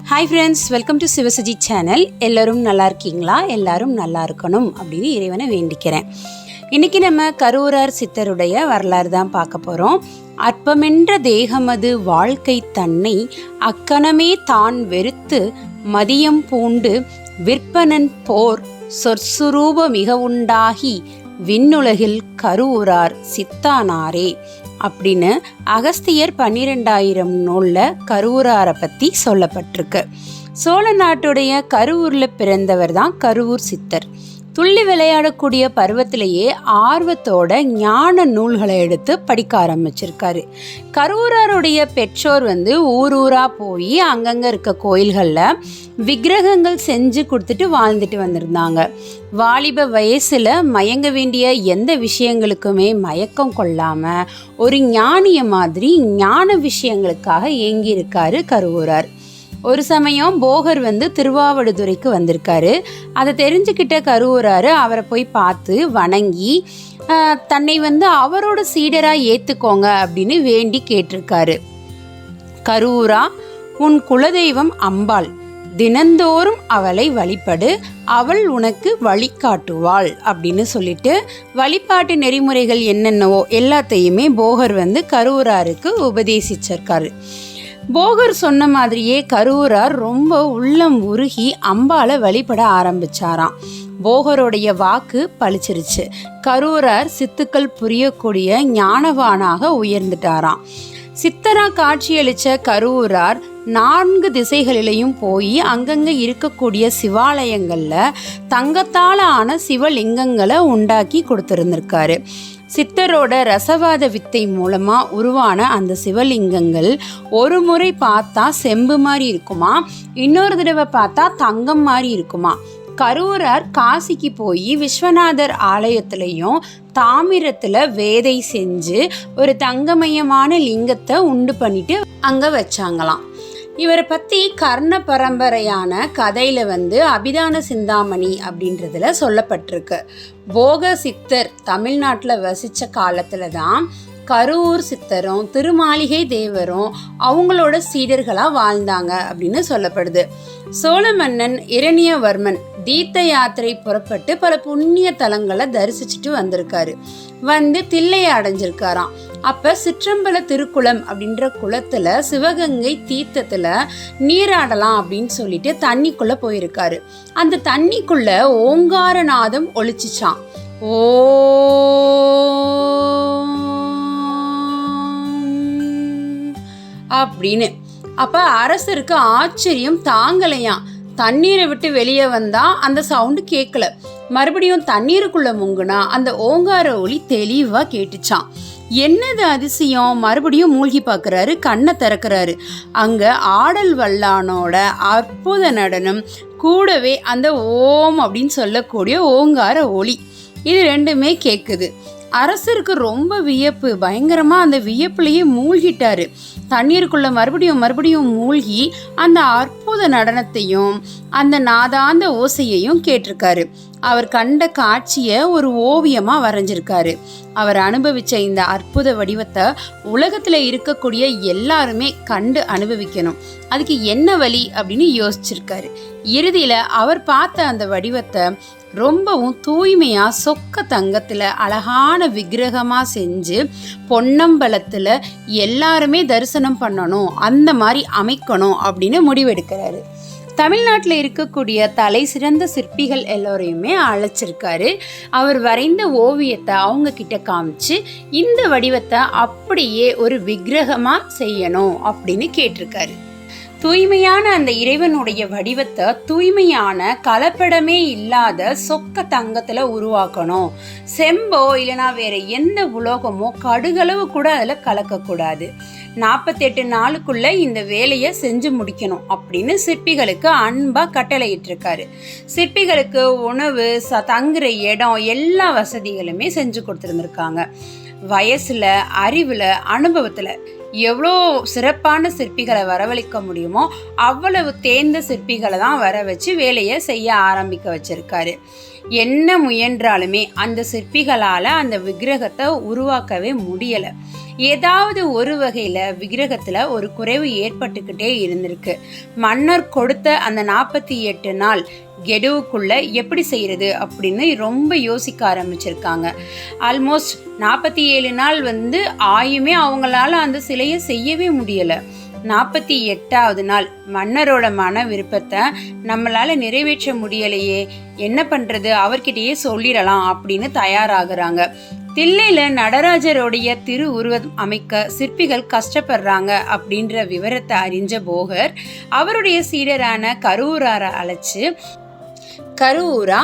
Hi friends, welcome to Sivasaji channel. எல்லோரும் நல்லா இருக்கீங்களா? எல்லாரும் நல்லா இருக்கணும் அப்படின்னு இறைவனை வேண்டிக்கிறேன். இன்றைக்கி நம்ம கருவூரார் சித்தருடைய வரலாறு தான் பார்க்க போகிறோம். அற்பமென்ற தேகமது வாழ்க்கை தன்னை அக்கணமே தான் வெறுத்து மதியம் பூண்டு விற்பனன் போர் சொற்சுரூப மிக உண்டாகி விண்ணுலகில் கருவூரார் சித்தானாரே அப்படின்னு அகஸ்தியர் 12,000 நூலில் கருவூராரை பற்றி சொல்லப்பட்டிருக்கு. சோழ நாட்டுடைய கருவூரில் பிறந்தவர் தான் கருவூர் சித்தர். துள்ளி விளையாடக்கூடிய பருவத்திலேயே ஆர்வத்தோட ஞான நூல்களை எடுத்து படிக்க ஆரம்பிச்சிருக்காரு. கருவூராருடைய பெற்றோர் ஊர் ஊராக போய் அங்கங்கே இருக்க கோயில்களில் விக்கிரகங்கள் செஞ்சு கொடுத்துட்டு வாழ்ந்துட்டு வந்திருந்தாங்க. வாலிப வயசில் மயங்க வேண்டிய எந்த விஷயங்களுக்குமே மயக்கம் கொள்ளாமல் ஒரு ஞானிய மாதிரி ஞான விஷயங்களுக்காக ஏங்கியிருக்காரு கருவூரார். ஒரு சமயம் போகர் திருவாவடுதுறைக்கு வந்திருக்காரு. அதை தெரிஞ்சுக்கிட்ட கருவூரார் அவரை போய் பார்த்து வணங்கி தன்னை அவரோட சீடராக ஏற்றுக்கோங்க அப்படின்னு வேண்டி கேட்டிருக்காரு. கருவூரா, உன் குலதெய்வம் அம்பாள், தினந்தோறும் அவளை வழிபடு, அவள் உனக்கு வழிகாட்டுவாள் அப்படின்னு சொல்லிட்டு வழிபாட்டு நெறிமுறைகள் என்னென்னவோ எல்லாத்தையுமே போகர் கருவூராருக்கு உபதேசிச்சிருக்காரு. போகர் சொன்ன மாதிரியே கருவூரார் ரொம்ப உள்ளம் உருகி அம்பாளை வழிபட ஆரம்பிச்சாராம். போகருடைய வாக்கு பளிச்சிருச்சு. கருவூரார் சித்துக்கள் புரியக்கூடிய ஞானவானாக உயர்ந்துட்டாராம். சித்தரா காட்சியளித்த கருவூரார் 4 திசைகளிலையும் போய் அங்கங்கே இருக்கக்கூடிய சிவாலயங்களில் தங்கத்தால் ஆன சிவலிங்கங்களை உண்டாக்கி கொடுத்துருந்துருக்காரு. சித்தரோட ரசவாத வித்தை மூலமாக உருவான அந்த சிவலிங்கங்கள் ஒரு முறை பார்த்தா செம்பு மாதிரி இருக்குமா, இன்னொரு தடவை பார்த்தா தங்கம் மாதிரி இருக்குமா. கருவூரார் காசிக்கு போய் விஸ்வநாதர் ஆலயத்திலையும் தாமிரத்தில் வேதை செஞ்சு ஒரு தங்கமயமான லிங்கத்தை உண்டு பண்ணிட்டு அங்கே வச்சாங்களாம். இவரை பற்றி கர்ண பரம்பரையான கதையில் அபிதான சிந்தாமணி அப்படின்றதுல சொல்லப்பட்டிருக்கு. போக சித்தர் தமிழ்நாட்டில் வசித்த காலத்தில் தான் கருவூர் சித்தரும் திருமாளிகை தேவரும் அவங்களோட சீடர்களாக வாழ்ந்தாங்க அப்படின்னு சொல்லப்படுது. சோழ மன்னன் இரணியவர்மன் தீர்த்த யாத்திரை புறப்பட்டு பல புண்ணிய தலங்களை தரிசிச்சுட்டு வந்திருக்காரு. தில்லையை அடைஞ்சிருக்காராம். அப்ப சிற்றம்பல திருக்குளம் அப்படின்ற குளத்துல சிவகங்கை தீர்த்தத்துல நீராடலாம் அப்படின்னு சொல்லிட்டு தண்ணிக்குள்ள போயிருக்காரு. அந்த தண்ணிக்குள்ள ஓங்காரநாதம் ஒலிச்சுச்சான். ஓ அப்படின்னு. அப்ப அரசருக்கு ஆச்சரியம் தாங்கலையாம். தண்ணீரை விட்டு வெளியே வந்தா அந்த சவுண்டு கேட்கல. மறுபடியும் தண்ணீருக்குள்ள முங்குனா அந்த ஓங்கார ஒலி தெளிவா கேட்டுச்சான். என்னது அதிசயம்! மறுபடியும் மூழ்கி பார்க்குறாரு, கண்ணை திறக்கிறாரு. அங்கே ஆடல் வல்லானோட அற்புத நடனம் கூடவே அந்த ஓம் அப்படின்னு சொல்லக்கூடிய ஓங்கார ஒலி, இது ரெண்டுமே கேட்குது. அரசருக்கு ரொம்ப வியப்பு. பயங்கரமாக அந்த வியப்புலேயே மூழ்கிட்டாரு. தண்ணீருக்குள்ள மறுபடியும் மூழ்கி அந்த அற்புத நடனத்தையும் அந்த நாதாந்த ஓசையையும் கேட்டிருக்காரு. அவர் கண்ட காட்சியை ஒரு ஓவியமாக வரைஞ்சிருக்காரு. அவர் அனுபவித்த இந்த அற்புத வடிவத்தை உலகத்தில் இருக்கக்கூடிய எல்லாருமே கண்டு அனுபவிக்கணும். அதுக்கு என்ன வழி அப்படின்னு யோசிச்சிருக்காரு. இறுதியில் அவர் பார்த்த அந்த வடிவத்தை ரொம்பவும் தூய்மையாக சொக்க தங்கத்தில் அழகான விக்கிரகமாக செஞ்சு பொன்னம்பலத்தில் எல்லாருமே தரிசனம் பண்ணணும், அந்த மாதிரி அமைக்கணும் அப்படின்னு முடிவெடுக்கிறாரு. தமிழ்நாட்டில் இருக்கக்கூடிய தலை சிறந்த சிற்பிகள் எல்லோரையுமே அழைச்சிருக்காரு. அவர் வரைந்த ஓவியத்தை அவங்க கிட்ட காமிச்சு இந்த வடிவத்தை அப்படியே ஒரு விக்கிரகமாக செய்யணும் அப்படின்னு கேட்டிருக்காரு. தூய்மையான அந்த இறைவனுடைய வடிவத்தை தூய்மையான கலப்படமே இல்லாத சொக்க தங்கத்தில் உருவாக்கணும். செம்போ இல்லைனா வேற எந்த உலோகமோ கடுகளவு கூட அதில் கலக்கக்கூடாது. 48 நாளுக்குள்ள இந்த வேலையை செஞ்சு முடிக்கணும் அப்படின்னு சிற்பிகளுக்கு அன்பாக கட்டளையிட்டிருக்காரு. சிற்பிகளுக்கு உணவு, தங்குற இடம், எல்லா வசதிகளுமே செஞ்சு கொடுத்துருந்துருக்காங்க. வயசில், அறிவில், அனுபவத்தில் எவ்வளோ சிறப்பான சிற்பிகளை வரவழைக்க முடியுமோ அவ்வளவு தேர்ந்த சிற்பிகளை தான் வர வச்சு வேலையை செய்ய ஆரம்பிக்க வச்சிருக்காரு. என்ன முயன்றாலுமே அந்த சிற்பிகளால் அந்த விக்கிரகத்தை உருவாக்கவே முடியலை. ஏதாவது ஒரு வகையில் விக்கிரகத்தில் ஒரு குறைவு ஏற்பட்டுக்கிட்டே இருந்திருக்கு. மன்னர் கொடுத்த அந்த 48 நாள் கெடுவுக்குள்ள எப்படி செய்கிறது அப்படின்னு ரொம்ப யோசிக்க ஆரம்பிச்சிருக்காங்க. ஆல்மோஸ்ட் 47 நாள் ஆயுமே அவங்களால அந்த சிலையை செய்யவே முடியலை. 48வது நாள் மன்னரோட மன விருப்பத்தை நம்மளால நிறைவேற்ற முடியலையே, என்ன பண்றது, அவர்கிட்டயே சொல்லிடலாம் அப்படின்னு தயாராகிறாங்க. தில்லையில நடராஜருடைய திரு உருவம் அமைக்க சிற்பிகள் கஷ்டப்படுறாங்க அப்படின்ற விவரத்தை அறிஞ்ச போகர் அவருடைய சீடரான கருவூராரை அழைச்சு, கருவூரா,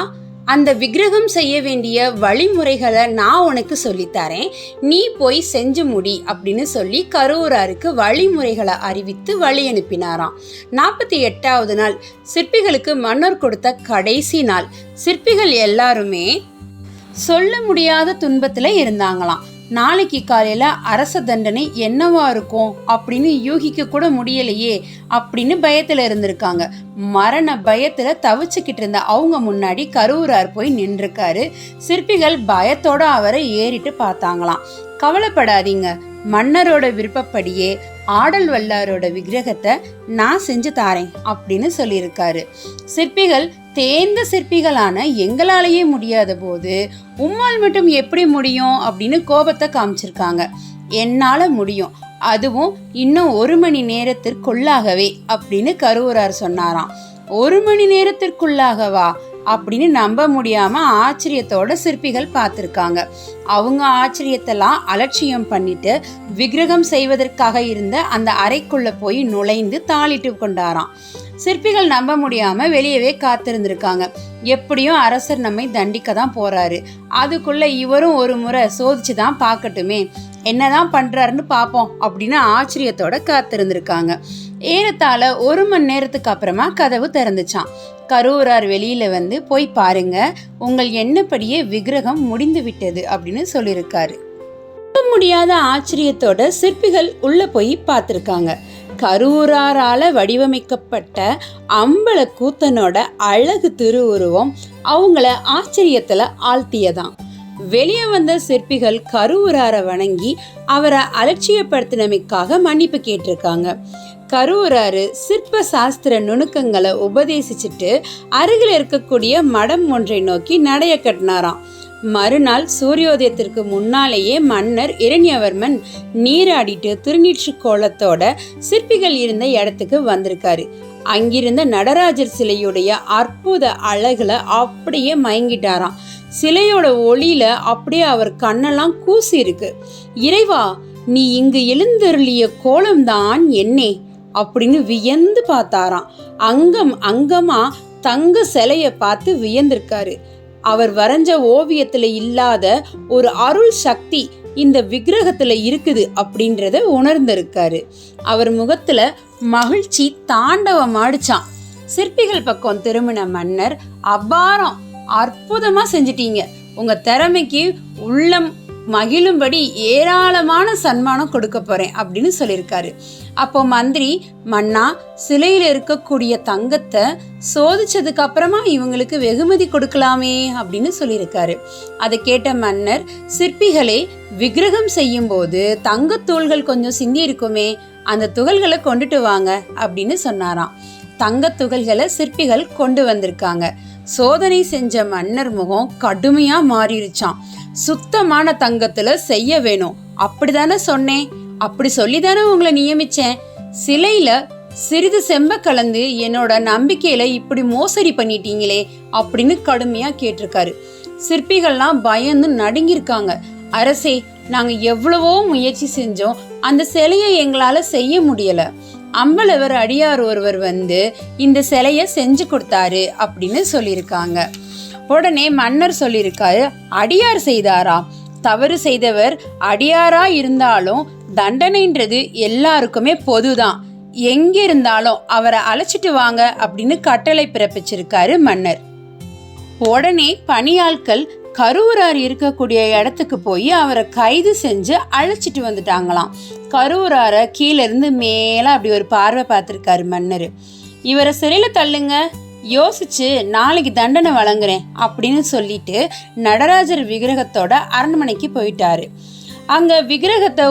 அந்த விக்கிரகம் செய்ய வேண்டிய வழிமுறைகளை நான் உனக்கு சொல்லித்தரேன், நீ போய் செஞ்சு முடி அப்படின்னு சொல்லி கருவூராருக்கு வழிமுறைகளை அறிவித்து வழி அனுப்பினாராம். 48வது நாள் சிற்பிகளுக்கு மன்னர் கொடுத்த கடைசி நாள். சிற்பிகள் எல்லாருமே சொல்ல முடியாத துன்பத்துல இருந்தாங்களாம். நாளைக்கு காலையில அரச தண்டனை என்னவா இருக்கும் அப்படின்னு யூகிக்க கூட முடியலையே அப்படின்னு பயத்துல இருந்திருக்காங்க. மரண பயத்துல தவிச்சுக்கிட்டு இருந்த அவங்க முன்னாடி கருவூரார் போய் நின்றுருக்காரு. சிற்பிகள் பயத்தோட அவரை ஏறிட்டு பார்த்தாங்களாம். கவலைப்படாதீங்க, மன்னரோட விருப்பப்படியே ஆடல் வல்லாரோட விக்கிரகத்தை நான் செஞ்சு தாரேன் அப்படின்னு சொல்லியிருக்காரு. சிற்பிகள் தேர்ந்த சிற்பிகளான எங்களாலேயே முடியாத போது உம்மால் மட்டும் எப்படி முடியும் அப்படின்னு கோபத்தை காமிச்சிருக்காங்க. என்னால முடியும், அதுவும் இன்னும் 1 மணி நேரத்திற்குள்ளாகவே அப்படின்னு கருவூரார் சொன்னாராம். 1 மணி நேரத்திற்குள்ளாகவா அப்படின்னு நம்ப முடியாம ஆச்சரியத்தோட சிற்பிகள் பார்த்துருக்காங்க. அவங்க ஆச்சரியத்தெல்லாம் அலட்சியம் பண்ணிட்டு விக்கிரகம் செய்வதற்காக இருந்த அந்த அறைக்குள்ள போய் நுழைந்து தாளிட்டு கொண்டாராம். சிற்பிகள் நம்ப முடியாம வெளியவே காத்திருந்திருக்காங்க. எப்படியும் அரசர் நம்மை தண்டிக்க தான் போறாரு, அதுக்குள்ள இவரும் ஒரு முறை சோதிச்சுதான் பார்க்கட்டுமே, என்னதான் பண்றாருன்னு பார்ப்போம் அப்படின்னு ஆச்சரியத்தோட காத்திருந்திருக்காங்க. ஏறத்தாழ 1 மணி நேரத்துக்கு அப்புறமா கதவு திறந்துச்சான். கருவூரார் வெளியில போய் பாருங்க, உங்கள் எண்ணப்படியே விக்கிரகம் முடிந்து விட்டது அப்படின்னு சொல்லியிருக்காரு. முடியாத ஆச்சரியத்தோட சிற்பிகள் உள்ள போய் பார்த்திருக்காங்க. கருவூராரால வடிவமைக்கப்பட்ட அம்பல கூத்தனோட அழகு திருவுருவம் அவங்கள ஆச்சரியத்துல ஆழ்த்தியதான். வெளியே வந்த சிற்பிகள் கருவூராரை வணங்கி அவரை அலட்சியப்படுத்தினமைக்காக மன்னிப்பு கேட்டிருக்காங்க. கருவூராரு சிற்ப சாஸ்திர நுணுக்கங்களை உபதேசிச்சுட்டு அருகில் இருக்கக்கூடிய மடம் ஒன்றை நோக்கி நடைய கட்டினாராம். மறுநாள் சூரியோதயத்திற்கு முன்னாலேயே மன்னர் இரண்யவர்மன் நீராடிட்டு திருநீற்று கோலத்தோட சிற்பிகள் இருந்த இடத்துக்கு வந்திருக்காரு. அங்கிருந்த நடராஜர் சிலையுடைய அற்புத அழகுல அப்படியே மயங்கிட்டாராம். சிலையோட ஒளியில அப்படியே அவர் கண்ணெல்லாம் கூசி இருக்கு. இறைவா, நீ இங்கு எழுந்தருளிய கோலம்தான் என்னே அப்படின்னு வியந்து பார்த்தாராம். அங்கமா தங்க சிலைய பார்த்து வியந்திருக்காரு. அவர் வரைஞ்ச ஓவியத்துல இல்லாத ஒரு அருள் சக்தி இந்த விக்கிரகத்துல இருக்குது அப்படின்றத உணர்ந்திருக்காரு. அவர் முகத்துல மகிழ்ச்சி தாண்டவம் ஆடிச்சான். சிற்பிகள் பக்கம் திரும்பின மன்னர், அபாரம், அற்புதமா செஞ்சிட்டீங்க, உங்க திறமைக்கு உள்ளம் மகிழும்படி ஏராளமான சன்மானம் கொடுக்க போறேன் அப்படின்னு சொல்லியிருக்காரு. அப்போ மந்திரி, மன்னா, சிலையில இருக்கக்கூடிய தங்கத்தை சோதிச்சதுக்கு அப்புறமா இவங்களுக்கு வெகுமதி கொடுக்கலாமே அப்படின்னு சொல்லியிருக்காரு. அதை கேட்ட மன்னர், சிற்பிகளே, விக்கிரகம் செய்யும் போது தங்கத்தூள்கள் கொஞ்சம் சிந்தி இருக்குமே, அந்த துகள்களை கொண்டுட்டு வாங்க அப்படின்னு சொன்னாராம். தங்க துகள்களை சிற்பிகள் கொண்டு வந்திருக்காங்க. சோதனை செஞ்ச மன்னர் முகம் கடுமையா மாறிடுச்சான். சுத்தமான தங்கத்துல செய்ய வேணும், அப்படிதானே சொன்னேன், அப்படி சொல்லிதானே உங்களை நியமிச்சேன், சிலையில சிறிது செம்ப கலந்து என்னோட நம்பிக்கையில இப்படி மோசடி பண்ணிட்டீங்களே அப்படின்னு கடுமையா கேட்டிருக்காரு. சிற்பிகள்லாம் பயந்து நடுங்கிருக்காங்க. அரசே, நாங்க எவ்வளவோ முயற்சி செஞ்சோம், அந்த சிலையை எங்களால செய்ய முடியல. அம்பலவர் அடியார் ஒருவர் இந்த சிலைய செஞ்சு கொடுத்தாரு அப்படின்னு சொல்லியிருக்காங்க. உடனே மன்னர் சொல்லியிருக்காரு, அடியார் செய்தாரா? தவறு செய்தவர் அடியாரா இருந்தாலும் தண்டனைன்றது எல்லாருக்குமே பொதுதான், எங்க இருந்தாலும் அவரை அழைச்சிட்டு வாங்க அப்படின்னு கட்டளை பிறப்பிச்சிருக்காரு மன்னர். உடனே பணியாட்கள் கருவூரார் இருக்கக்கூடிய இடத்துக்கு போய் அவரை கைது செஞ்சு அழைச்சிட்டு வந்துட்டாங்களாம். கருவூராரை கீழே இருந்து மேல அப்படி ஒரு பார்வை பார்த்திருக்காரு மன்னர். இவரை சிறையில தள்ளுங்க, யோசிச்சு நாளைக்கு தண்டனை வழங்குறேன் அப்படின்னு சொல்லிட்டு நடராஜர் விக்கிரகத்தோட அரண்மனைக்கு போயிட்டாரு. அங்க விக்கிரகத்தை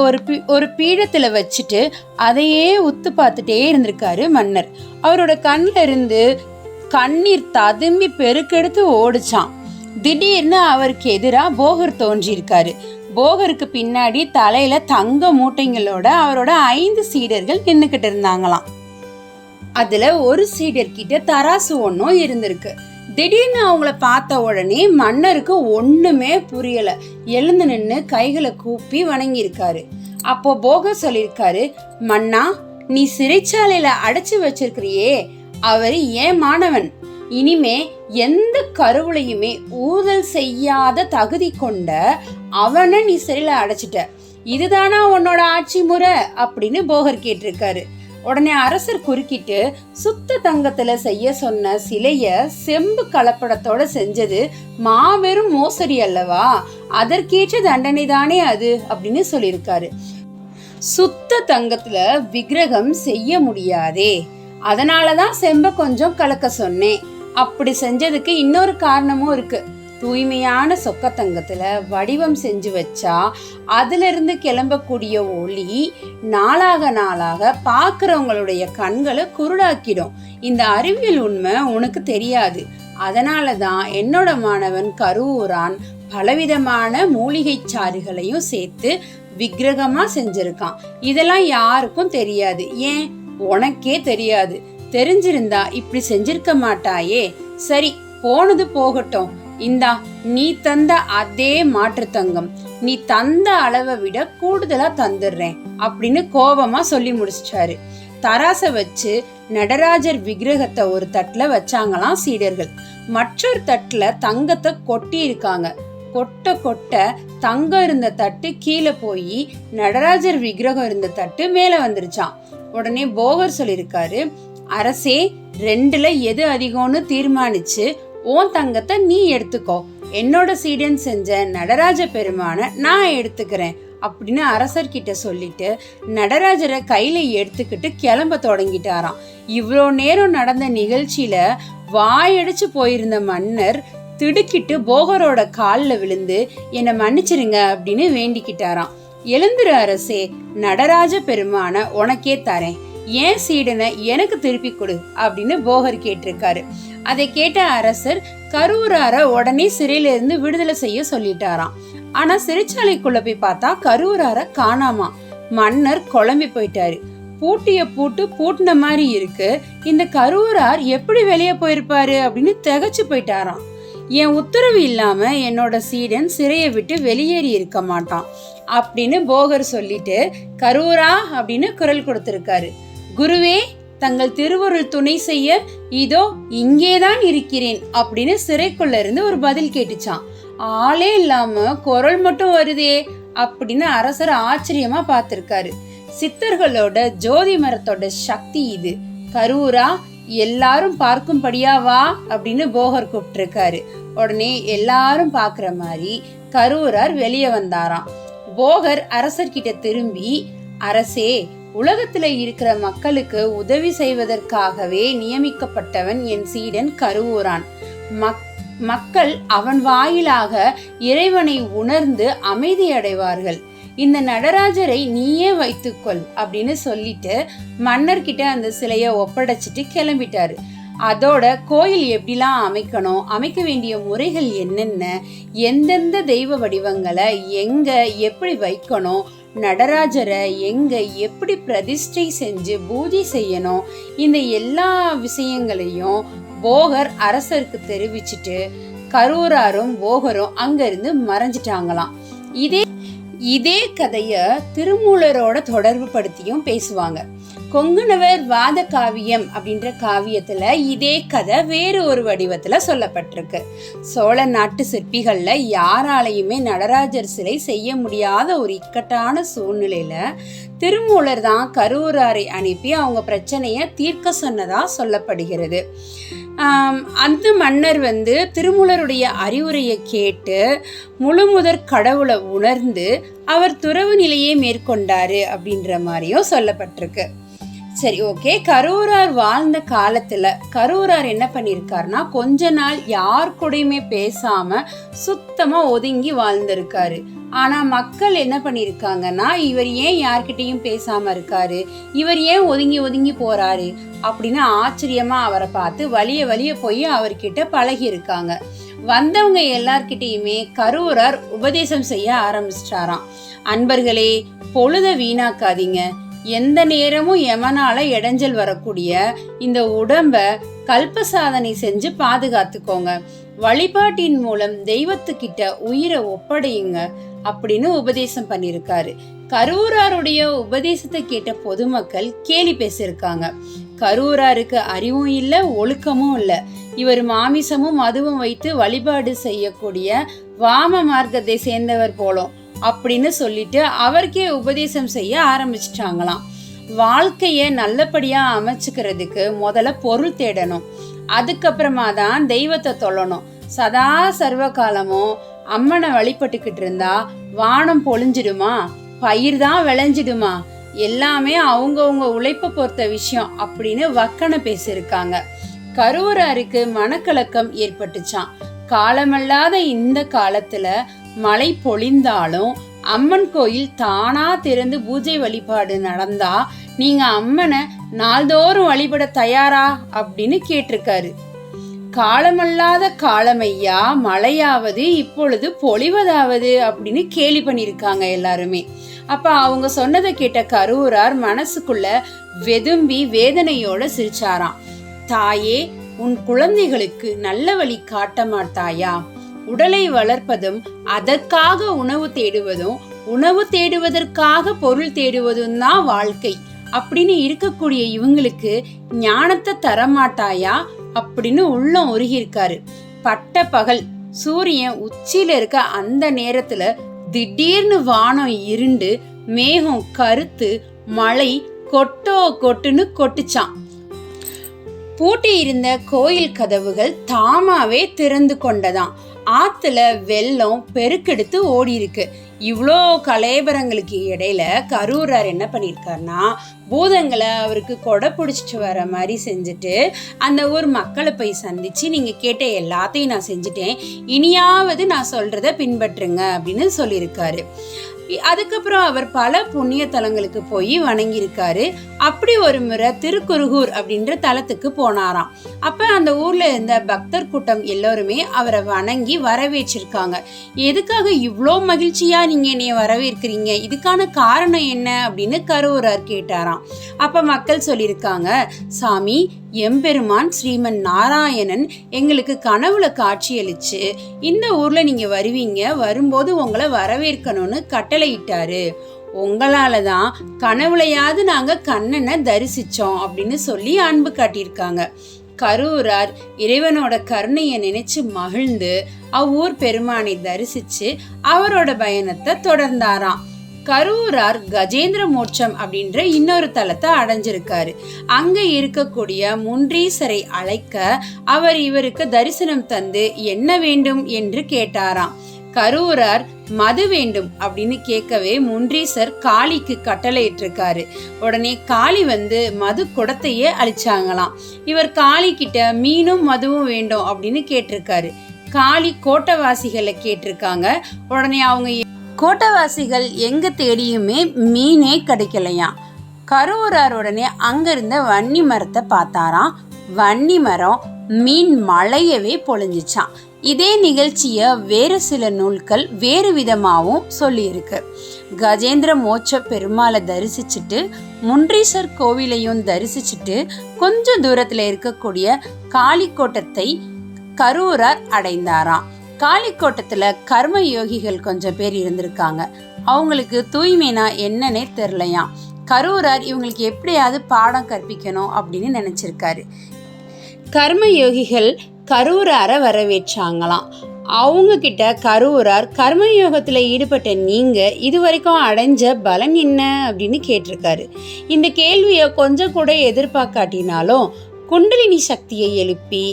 ஒரு பீடத்துல வச்சுட்டு அதையே உத்து பார்த்துட்டே இருந்திருக்காரு மன்னர். அவரோட கண்ணில் இருந்து கண்ணீர் ததும்பி பெருக்கெடுத்து ஓடிச்சான். திடீர்னு அவருக்கு எதிராக போகர் தோன்றியிருக்காரு. போகருக்கு பின்னாடி தலையில தங்க மூட்டைங்களோட அவரோட 5 சீடர்கள் நின்னுக்கிட்டு இருந்தாங்களாம். அதுல ஒரு சீடர்கிட்ட தராசு ஒன்றும் இருந்திருக்கு. திடீர்னு அவங்கள பார்த்த உடனே மன்னருக்கு ஒண்ணுமே புரியல. எழுந்து நின்று கைகளை கூப்பி வணங்கியிருக்காரு. அப்போ போகர் சொல்லியிருக்காரு, மன்னா, நீ சிறைச்சாலையில அடைச்சு வச்சிருக்கிறியே, அவரு ஏன் மாணவன். இனிமே எந்த கருவுலையுமே ஊதல் செய்யாத தகுதி கொண்ட அவனை நீ சிறையில அடைச்சிட்ட. இதுதானா உன்னோட ஆட்சி முறை அப்படின்னு போகர் கேட்டிருக்காரு. உடனே அரசர் குறுக்கிட்டு, சுத்த தங்கத்துல செய்ய சொன்ன சிலைய செம்பு கலப்படத்தோட செஞ்சது மாபெரும் மோசடி அல்லவா, அதற்கேற்ற தண்டனை தானே அது அப்படின்னு சொல்லியிருக்காரு. சுத்த தங்கத்துல விக்கிரகம் செய்ய முடியாதே, அதனாலதான் செம்ப கொஞ்சம் கலக்க சொன்னேன். அப்படி செஞ்சதுக்கு இன்னொரு காரணமும் இருக்கு. தூய்மையான சொக்க தங்கத்துல வடிவம் செஞ்சு வச்சா அதுல இருந்து கிளம்பக்கூடிய ஒளி நாளாக நாளாக பாக்குறவங்களுடைய கண்களை குருடாக்கிடும். இந்த அறிவியல் உண்மை உனக்கு தெரியாது. அதனாலதான் என்னோட மாணவன் கருவூரான் பலவிதமான மூலிகை சாறுகளையும் சேர்த்து விக்கிரகமா செஞ்சிருக்கான். இதெல்லாம் யாருக்கும் தெரியாது. ஏன், உனக்கே தெரியாது. தெரிஞ்சிருந்தா இப்படி செஞ்சிருக்க மாட்டாயே. சரி, போனது போகட்டும். இந்தா, நீ தந்த அதே மாற்று தங்கம், நீ தந்த அளவை விட கூடுதலா தந்துடுறேன் அப்படின்னு கோபமா சொல்லி முடிச்சிட்டாரு. தராச வச்சு நடராஜர் விக்கிரகத்தை ஒரு தட்டுல வச்சாங்களாம் சீடர்கள். மற்றொரு தட்டுல தங்கத்தை கொட்டி இருக்காங்க. கொட்ட கொட்ட தங்கம் இருந்த தட்டு கீழே போய் நடராஜர் விக்கிரகம் இருந்த தட்டு மேல வந்துருச்சான். உடனே போகர் சொல்லியிருக்காரு, அரசே, 2ல எது அதிகம்னு தீர்மானிச்சு உன் தங்கத்தை நீ எடுத்துக்கோ. என்னோட சீடன் செஞ்ச நடராஜ பெருமான நான் எடுத்துக்கிறேன் அப்படின்னு அரசர்கிட்ட சொல்லிட்டு நடராஜரை கையில எடுத்துக்கிட்டு கிளம்ப தொடங்கிட்டாராம். இவ்வளோ நேரம் நடந்த நிகழ்ச்சியில வாயடிச்சு போயிருந்த மன்னர் திடுக்கிட்டு போகரோட காலில் விழுந்து என்னை மன்னிச்சிருங்க அப்படின்னு வேண்டிக்கிட்டாராம். எழுந்துரு அரசே, நடராஜ பெருமான உனக்கே தரேன், ஏன் சீடனை எனக்கு திருப்பி கொடு அப்படின்னு போகர் கேட்டிருக்காரு. அதை கேட்ட அரசர் கருவூரார உடனே சிறையில இருந்து விடுதலை செய்ய சொல்லிட்டாராம். ஆனா சிறைச்சாலைக்குள்ள போய் பார்த்தா கருவூரார காணாமா. மன்னர் குழம்பி போயிட்டாரு. பூட்டிய பூட்டின மாதிரி இருக்கு, இந்த கருவூரார் எப்படி வெளியே போயிருப்பாரு அப்படின்னு திகைச்சு போயிட்டாராம். என் உத்தரவு இல்லாம என்னோட சீடன் சிறையை விட்டு வெளியேறி இருக்க மாட்டான் அப்படின்னு போகர் சொல்லிட்டு கருவூரா அப்படின்னு குரல் கொடுத்திருக்காரு. குருவே, தங்கள் திருவருள் துணை செய்ய இதோ இங்கேதான் இருக்கிறேன் அப்படின்னு சிறைக்குள்ள இருந்து ஒரு பதில் கேட்டுச்சான். ஆளே இல்லாம குரல் மட்டும் வருதே அப்படின்னு அரசர் ஆச்சரியமா பார்த்திருக்காரு. சித்தர்களோட ஜோதி மரத்தோட சக்தி இது. கருவூரா, எல்லாரும் பார்க்கும்படியா வா அப்படின்னு போகர் கூப்பிட்டிருக்காரு. உடனே எல்லாரும் பாக்குற மாதிரி கருவூரார் வெளியே வந்தாராம். போகர் அரசர்கிட்ட திரும்பி, அரசே, உலகத்துல இருக்கிற மக்களுக்கு உதவி செய்வதற்காகவே நியமிக்கப்பட்டவன் என் சீடன் கருவூரான். மக்கள் அவன் வாயிலாக இறைவனை உணர்ந்து அமைதி அடைவார்கள். இந்த நடராஜரை நீயே வைத்துக்கொள் அப்படின்னு சொல்லிட்டு மன்னர்கிட்ட அந்த சிலைய ஒப்படைச்சிட்டு கிளம்பிட்டாரு. அதோட கோயில் எப்படிலாம் அமைக்கணும், அமைக்க வேண்டிய முறைகள் என்னென்ன, எந்தெந்த தெய்வ வடிவங்களை எங்க எப்படி வைக்கணும், நடராஜரை எங்க எப்படி பிரதிஷ்டை செஞ்சு பூஜை செய்யணும், இந்த எல்லா விஷயங்களையும் போகர் அரசருக்கு தெரிவிச்சுட்டு கருவூராரும் போகரும் அங்கிருந்து மறைஞ்சிட்டாங்களாம். இதே கதைய திருமூலரோட தொடர்பு படுத்தியும் பேசுவாங்க. கொங்குணவர் வாத காவியம் அப்படின்ற காவியத்துல இதே கதை வேறு ஒரு வடிவத்துல சொல்லப்பட்டிருக்கு. சோழ நாட்டு சிற்பிகள்ல யாராலையுமே நடராஜர் சிலை செய்ய முடியாத ஒரு இக்கட்டான சூழ்நிலையில திருமூலர் தான் கருவூராரை அனுப்பி அவங்க பிரச்சனைய தீர்க்க சொன்னதா சொல்லப்படுகிறது. அந்த மன்னர் திருமூலருடைய அறிவுரையை கேட்டு முழுமுதற் கடவுளை உணர்ந்து அவர் துறவு நிலையை மேற்கொண்டாரு அப்படின்ற மாதிரியும் சொல்லப்பட்டிருக்கு. சரி, ஓகே. கரூரார் வாழ்ந்த காலத்துல கரூரார் என்ன பண்ணிருக்காருன்னா, கொஞ்ச நாள் யார் கூடயுமே பேசாம சுத்தமா ஒதுங்கி வாழ்ந்திருக்காரு. ஆனா மக்கள் என்ன பண்ணிருக்காங்கன்னா, இவர் ஏன் யார்கிட்டயும் பேசாம இருக்காரு, இவர் ஏன் ஒதுங்கி ஒதுங்கி போறாரு அப்படின்னு ஆச்சரியமா அவரை பார்த்து வலிய போய் அவர்கிட்ட பழகி இருக்காங்க. வந்தவங்க எல்லார்கிட்டயுமே கரூரார் உபதேசம் செய்ய ஆரம்பிச்சிட்டாராம். அன்பர்களே, பொழுத வீணாக்காதீங்க. எந்த நேரமும் யமனால இடைஞ்சல் வரக்கூடிய இந்த உடம்ப கல்ப சாதனை செஞ்சு பாதுகாத்துக்கோங்க. வழிபாட்டின் மூலம் தெய்வத்துக்கிட்ட உயிரை ஒப்படையுங்க அப்படின்னு உபதேசம் பண்ணிருக்காரு. கரூராருடைய உபதேசத்தை கேட்ட பொதுமக்கள் கேலி பேசியிருக்காங்க. கரூராருக்கு அறிவும் இல்லை, ஒழுக்கமும் இல்லை. இவர் மாமிசமும் மதுவும் வைத்து வழிபாடு செய்யக்கூடிய வாம மார்க்கத்தை சேர்ந்தவர் போலும் அப்படின்னு சொல்லிட்டு அவருக்கே உபதேசம் செய்ய ஆரம்பிச்சிட்டாங்களாம். வாழ்க்கைய நல்லபடியா அமைச்சுக்கிறதுக்கு முதல்ல பொருள் தேடணும், அதுக்கப்புறமா தான் தெய்வத்தை தொழணும். சதா சர்வ காலமும் அம்மனை வழிபட்டுக்கிட்டு இருந்தா வானம் பொழிஞ்சிடுமா, பயிர் தான் விளைஞ்சிடுமா, எல்லாமே அவங்கவுங்க உழைப்பை பொறுத்த விஷயம் அப்படின்னு வக்கனை பேசியிருக்காங்க. கரூராருக்கு மனக்கலக்கம் ஏற்பட்டுச்சான். காலமல்லாத இந்த காலத்துல மழை பொழிந்தாலும் அம்மன் கோயில் தானா திறந்து பூஜை வழிபாடு நடந்தா நீங்க அம்மனை நாள்தோறும் வழிபட தயாரா அப்படின்னு கேட்டிருக்காரு. காலமல்லாத காலமையா, மழையாவது இப்பொழுது பொழிவதாவது அப்படின்னு கேலி பண்ணியிருக்காங்க எல்லாருமே. அப்ப அவங்க சொன்னதை கேட்ட கரூரார் மனசுக்குள்ள வெதும்பி வேதனையோட சிரிச்சாராம். தாயே, உன் குழந்தைகளுக்கு நல்ல வழி காட்ட மாட்டாயா? உடலை வளர்ப்பதும் அதற்காக உணவு தேடுவதும் உணவு தேடுவதற்காக பொருள் தேடுவதும் தான் வாழ்க்கை அப்படின்னு இருக்கக்கூடிய இவங்களுக்கு ஞானத்தை தரமாட்டாயா அப்படின்னு உள்ளம் உருகியிருக்காரு. பட்ட பகல் சூரியன் உச்சியில இருக்க அந்த நேரத்துல திடீர்னு வானம் இருண்டு மேகம் கருத்து மழை கொட்டுன்னு கொட்டுச்சான். பூட்டி இருந்த கோயில் கதவுகள் தாமாவே திறந்து கொண்டதாம். ஆத்துல வெள்ளம் பெருக்கெடுத்து ஓடி இருக்கு. இவ்வளோ கலேபரங்களுக்கு இடையில கரூரார் என்ன பண்ணியிருக்காருன்னா, பூதங்களை அவருக்கு கொடை பிடிச்சிட்டு வர மாதிரி செஞ்சுட்டு அந்த ஊர் மக்களை போய் சந்திச்சு, நீங்க கேட்ட எல்லாத்தையும் நான் செஞ்சுட்டேன், இனியாவது நான் சொல்றத பின்பற்றுங்க அப்படின்னு சொல்லியிருக்காரு. அதுக்கப்புறம் அவர் பல புண்ணிய தலங்களுக்கு போய் வணங்கியிருக்காரு. அப்படி ஒரு முறை திருக்குருகூர் அப்படின்ற தலத்துக்கு போனாராம். அப்ப அந்த ஊர்ல இருந்த பக்தர் கூட்டம் எல்லோருமே அவரை வணங்கி வரவேற்றிருக்காங்க. எதுக்காக இவ்வளோ மகிழ்ச்சியா நீங்க என்னைய வரவேற்கிறீங்க, இதுக்கான காரணம் என்ன அப்படின்னு கரூரார் கேட்டாராம். அப்ப மக்கள் சொல்லியிருக்காங்க, சாமி, எம்பெருமான் ஸ்ரீமன் நாராயணன் எங்களுக்கு கனவுல காட்சியளிச்சு இந்த ஊர்ல நீங்க வருவீங்க, வரும்போது உங்களை வரவேற்கணும்னு கட்டளையிட்டாரு. உங்களாலதான் கனவுலையாவது நாங்க கண்ணனை தரிசிச்சோம் அப்படின்னு சொல்லி அன்பு காட்டியிருக்காங்க. கரூரார் இறைவனோட கருணையை நினைச்சு மகிழ்ந்து அவ்வூர் பெருமானை தரிசிச்சு அவரோட பயணத்தை தொடர்ந்தாராம். கரூரார் கஜேந்திர மோட்சம் அப்படின்ற இன்னொரு தலத்தை அடைஞ்சிருக்காரு. அங்க இருக்கக்கூடிய முன்றீசரை அழைக்க அவர் இவருக்கு தரிசனம் தந்து என்ன வேண்டும் என்று கேட்டாராம். கரூரார் மது வேண்டும் அப்படின்னு கேட்கவே முன்றீசர் காளிக்கு கட்டளையிட்டிருக்காரு. உடனே காளி வந்து மது குடத்தையே அழிச்சாங்களாம். இவர் காளி கிட்ட மீனும் மதுவும் வேண்டும் அப்படின்னு கேட்டிருக்காரு. காளி கோட்டவாசிகளை கேட்டிருக்காங்க. உடனே அவங்க கோட்டவாசிகள் எங்க தேடியுமே மீனே கிடைக்கலையாம். கரூரார் உடனே அங்க இருந்த வன்னி மரத்தை பார்த்தாராம். வன்னி மரம் மீன் மழையவே பொழிஞ்சிச்சான். இதே நிகழ்ச்சிய வேறு சில நூல்கள் வேறு விதமாகவும் சொல்லியிருக்கு. கஜேந்திர மோட்ச பெருமாளை தரிசிச்சுட்டு முன்றீசர் கோவிலையும் தரிசிச்சுட்டு கொஞ்சம் தூரத்துல இருக்கக்கூடிய காளிக்கோட்டத்தை கரூரார் அடைந்தாராம். காளிக்கோட்டத்துல கர்ம யோகிகள் கொஞ்சம் பேர் இருந்திருக்காங்க. அவங்களுக்கு தூய்மைனா என்னன்னே தெரியலையாம். கரூரார் இவங்களுக்கு எப்படியாவது பாடம் கற்பிக்கணும் அப்படின்னு நினைச்சிருக்காரு. கர்ம யோகிகள் கரூரார வரவேற்றாங்களாம். அவங்க கிட்ட கரூரார் கர்மயோகத்துல ஈடுபட்ட நீங்க இதுவரைக்கும் அடைஞ்ச பலன் என்ன அப்படின்னு கேட்டிருக்காரு. இந்த கேள்வியை கொஞ்சம் கூட எதிர்பார்க்காட்டினாலும் குண்டலினி சக்தியை எழுப்பி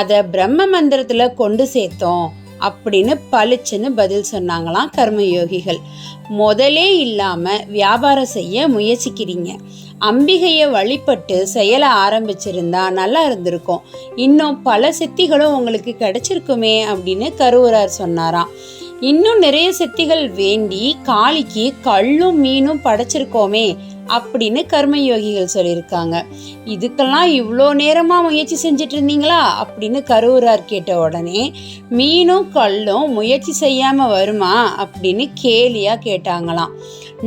அதை பிரம்ம மந்திரத்துல கொண்டு சேர்த்தோம் அப்படின்னு பளிச்சுன்னு பதில் சொன்னாங்களாம் கர்மயோகிகள். முதலே இல்லாம வியாபாரம் செய்ய முயற்சிக்கிறீங்க, அம்பிகையை வழிபட்டு செயல ஆரம்பிச்சிருந்தா நல்லா இருந்திருக்கும், இன்னும் பல சித்திகளும் உங்களுக்கு கிடைச்சிருக்குமே அப்படின்னு கருவூரார் சொன்னாராம். இன்னும் நிறைய சித்திகள் வேண்டி காளிக்கு கல்லும் மீனும் படைச்சிருக்கோமே அப்படின்னு கர்மயோகிகள் சொல்லியிருக்காங்க. இதுக்கெல்லாம் இவ்வளோ நேரமாக முயற்சி செஞ்சுட்டு இருந்தீங்களா அப்படின்னு கருவூரார் கேட்ட உடனே மீனும் கல்லும் முயற்சி செய்யாமல் வருமா அப்படின்னு கேலியாக கேட்டாங்களாம்.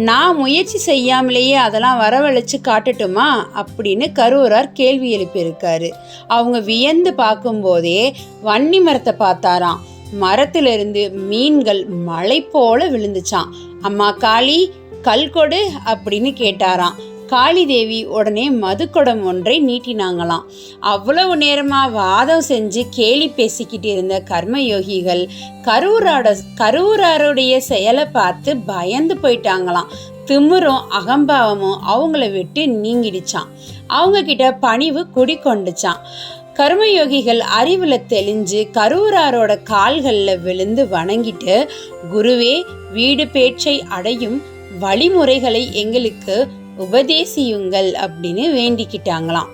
நான் முயற்சி செய்யாமலேயே அதெல்லாம் வரவழைச்சு காட்டட்டுமா அப்படின்னு கருவூரார் கேள்வி எழுப்பியிருக்காரு. அவங்க வியந்து பார்க்கும்போதே வன்னி மரத்தை பார்த்தாராம். மரத்திலிருந்து மீன்கள் மழை போல விழுந்துச்சான். அம்மா காளி, கல் கொடு அப்படின்னு கேட்டாராம். காளி தேவி உடனே மதுக்குடம் ஒன்றை நீட்டினாங்களாம். அவ்வளவு நேரமா வாதம் செஞ்சு கேலி பேசிக்கிட்டு இருந்த கர்மயோகிகள் கருவூராருடைய செயலை பார்த்து பயந்து போயிட்டாங்களாம். திமிரும் அகம்பாவமும் அவங்கள விட்டு நீங்கிடுச்சான். அவங்க கிட்ட பணிவு குடிக்கொண்டுச்சான். கர்மயோகிகள் அறிவுல தெளிஞ்சு கருவூராரோட கால்களில் விழுந்து வணங்கிட்டு, குருவே, வீடு பேச்சை அடையும் வழிமுறைகளை எங்களுக்கு உபதேசியுங்கள் அப்படின்னு வேண்டிக்கிட்டாங்களாம்.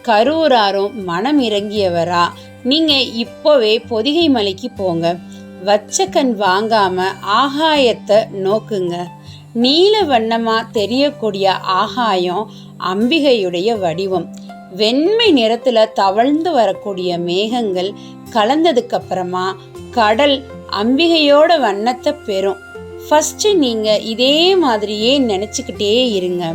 கருவூராரும் மனம் இறங்கியவரா, நீங்க இப்போவே பொதிகை மலைக்கு போங்க, வச்ச கண் வாங்காம ஆகாயத்தை நோக்குங்க. நீல வண்ணமா தெரியக்கூடிய ஆகாயம் அம்பிகையுடைய வடிவம். வெண்மை நிறத்துல தவழ்ந்து வரக்கூடிய மேகங்கள் கலந்ததுக்கு அப்புறமா கடல் அம்பிகையோட வண்ணத்தை பெறும். ஃபர்ஸ்ட் நீங்க இதே மாதிரியே நினைச்சுக்கிட்டே இருங்க.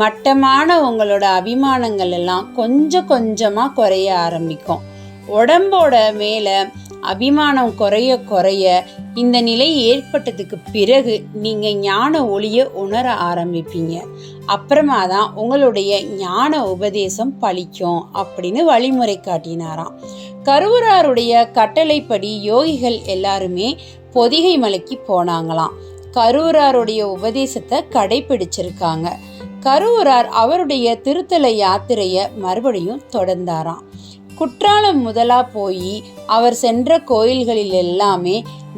மட்டமான உங்களோட அபிமானங்கள் எல்லாம் கொஞ்சம் கொஞ்சமா குறைய ஆரம்பிக்கும். உடம்போட மேல அபிமானம் குறைய குறைய இந்த நிலை ஏற்பட்டதுக்கு பிறகு நீங்க ஞான ஒளியை உணர ஆரம்பிப்பீங்க. அப்புறமா தான் உங்களுடைய ஞான உபதேசம் பலிக்கும் அப்படின்னு வழிமுறை காட்டினாராம். கருவூராருடைய கட்டளைப்படி யோகிகள் எல்லாருமே பொதிகை மலைக்கு போனாங்களாம். கருவூராருடைய உபதேசத்தை கடைபிடிச்சிருக்காங்க. கருவூரார் அவருடைய திருத்தல யாத்திரையை மறுபடியும் தொடர்ந்தாராம். குற்றாலம் முதலா போய் அவர் சென்ற கோயில்களில் எல்லாமே